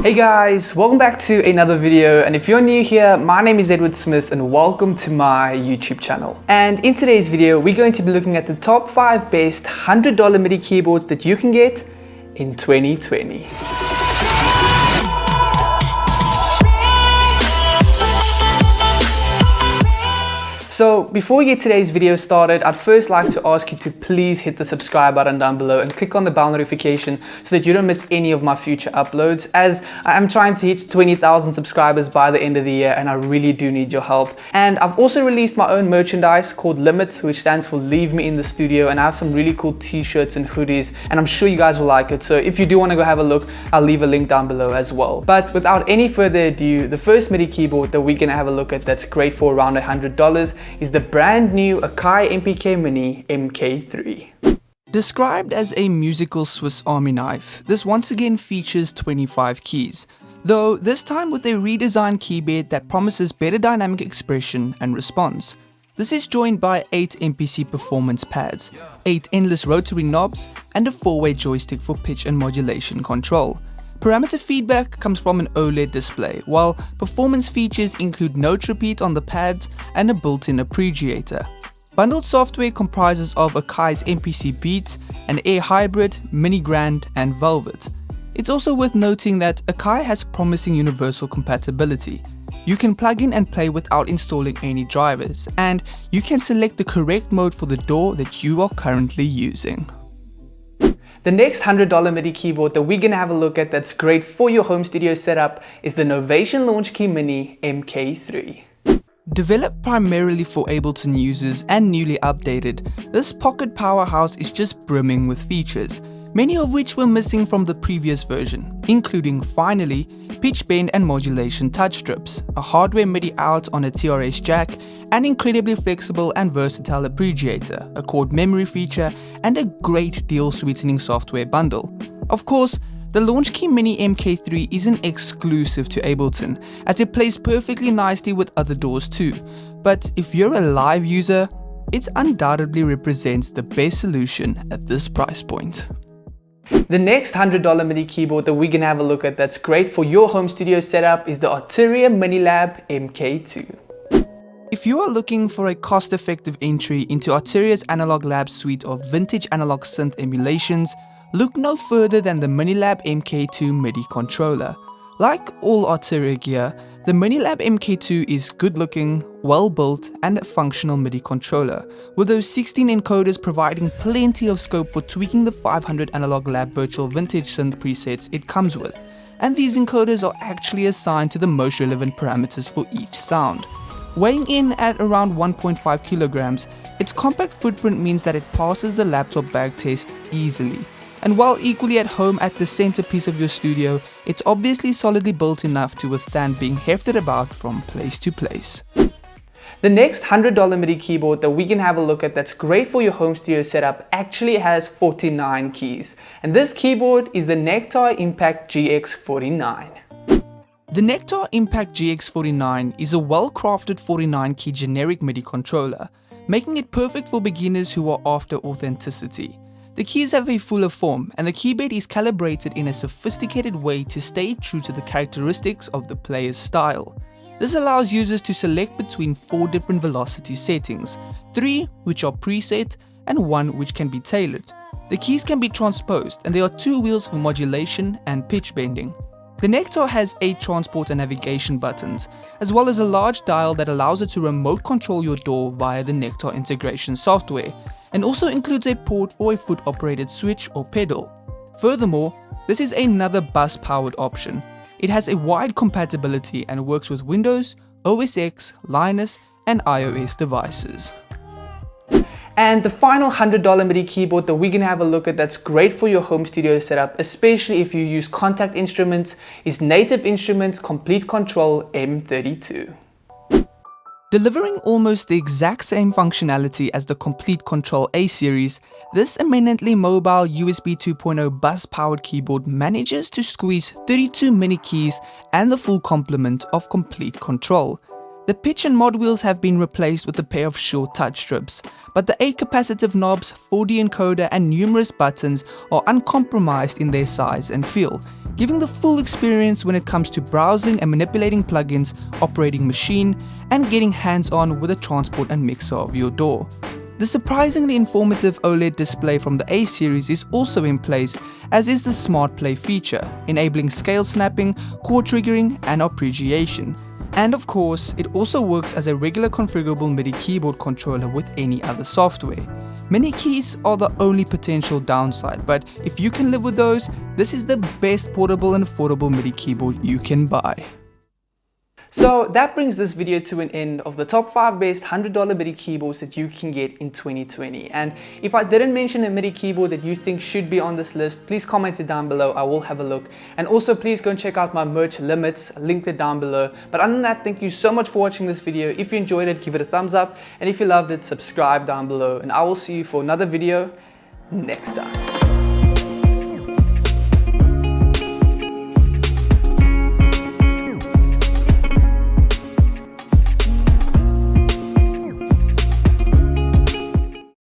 Hey guys, welcome back to another video, and if you're new here, my name is Edward Smith and welcome to my YouTube channel. And in today's video, we're going to be looking at the top 5 best $100 MIDI keyboards that you can get in 2020. So before we get today's video started, I'd first like to ask you to please hit the subscribe button down below and click on the bell notification so that you don't miss any of my future uploads, as I am trying to hit 20,000 subscribers by the end of the year and I really do need your help. And I've also released my own merchandise called Limit, which stands for Leave Me in the Studio, and I have some really cool t-shirts and hoodies and I'm sure you guys will like it. So if you do want to go have a look, I'll leave a link down below as well. But without any further ado, the first MIDI keyboard that we're going to have a look at that's great for around $100 is the brand new Akai MPK Mini MK3. Described as a musical Swiss Army knife, this once again features 25 keys, though this time with a redesigned keyboard that promises better dynamic expression and response. This is joined by 8 MPC performance pads, 8 endless rotary knobs, and a 4-way joystick for pitch and modulation control. Parameter feedback comes from an OLED display, while performance features include note repeat on the pads and a built-in appreciator. Bundled software comprises of Akai's MPC Beats, an Air Hybrid, Mini Grand, and Velvet. It's also worth noting that Akai has promising universal compatibility. You can plug in and play without installing any drivers, and you can select the correct mode for the DAW that you are currently using. The next $100 MIDI keyboard that we're going to have a look at that's great for your home studio setup is the Novation LaunchKey Mini MK3. Developed primarily for Ableton users and newly updated, this pocket powerhouse is just brimming with features, many of which were missing from the previous version, including, finally, pitch bend and modulation touch strips, a hardware MIDI out on a TRS jack, an incredibly flexible and versatile appreciator, a chord memory feature, and a great deal sweetening software bundle. Of course, the LaunchKey Mini MK3 isn't exclusive to Ableton, as it plays perfectly nicely with other DAWs too, but if you're a live user, it undoubtedly represents the best solution at this price point. The next $100 MIDI keyboard that we're going to have a look at that's great for your home studio setup is the Arteria Minilab MK2. If you are looking for a cost-effective entry into Arteria's Analog Labs suite of vintage analog synth emulations, look no further than the Minilab MK2 MIDI controller. Like all Arteria gear, the Minilab MK2 is good-looking, well-built, and a functional MIDI controller, with those 16 encoders providing plenty of scope for tweaking the 500 Analog Lab virtual vintage synth presets it comes with, and these encoders are actually assigned to the most relevant parameters for each sound. Weighing in at around 1.5 kilograms, its compact footprint means that it passes the laptop bag test easily. And while equally at home at the centerpiece of your studio, it's obviously solidly built enough to withstand being hefted about from place to place. The next $100 MIDI keyboard that we can have a look at that's great for your home studio setup actually has 49 keys. And this keyboard is the Nektar Impact GX49. The Nektar Impact GX49 is a well-crafted 49-key generic MIDI controller, making it perfect for beginners who are after authenticity. The keys have a fuller form, and the keyboard is calibrated in a sophisticated way to stay true to the characteristics of the player's style. This allows users to select between 4 different velocity settings, 3 which are preset and 1 which can be tailored. The keys can be transposed, and there are 2 wheels for modulation and pitch bending. The Nektar has 8 transport and navigation buttons, as well as a large dial that allows it to remote control your DAW via the Nektar integration software, and also includes a port for a foot-operated switch or pedal. Furthermore, this is another bus-powered option. It has a wide compatibility and works with Windows, OS X, Linux, and iOS devices. And the final $100 MIDI keyboard that we're going to have a look at that's great for your home studio setup, especially if you use contact instruments, is Native Instruments Complete Control M32. Delivering almost the exact same functionality as the Complete Control A series, this eminently mobile USB 2.0 bus-powered keyboard manages to squeeze 32 mini keys and the full complement of complete control. The pitch and mod wheels have been replaced with a pair of short touch strips, but the 8 capacitive knobs, 4D encoder and numerous buttons are uncompromised in their size and feel, giving the full experience when it comes to browsing and manipulating plugins, operating machine, and getting hands-on with the transport and mixer of your DAW. The surprisingly informative OLED display from the A series is also in place, as is the Smart Play feature, enabling scale snapping, chord triggering, and arpeggiation. And of course, it also works as a regular configurable MIDI keyboard controller with any other software. Many keys are the only potential downside, but if you can live with those, this is the best portable and affordable MIDI keyboard you can buy. So that brings this video to an end of the top 5 best $100 MIDI keyboards that you can get in 2020. And if I didn't mention a MIDI keyboard that you think should be on this list, please comment it down below. I will have a look. And also please go and check out my merch limits, linked it down below. But other than that, thank you so much for watching this video. If you enjoyed it, give it a thumbs up. And if you loved it, subscribe down below. And I will see you for another video next time.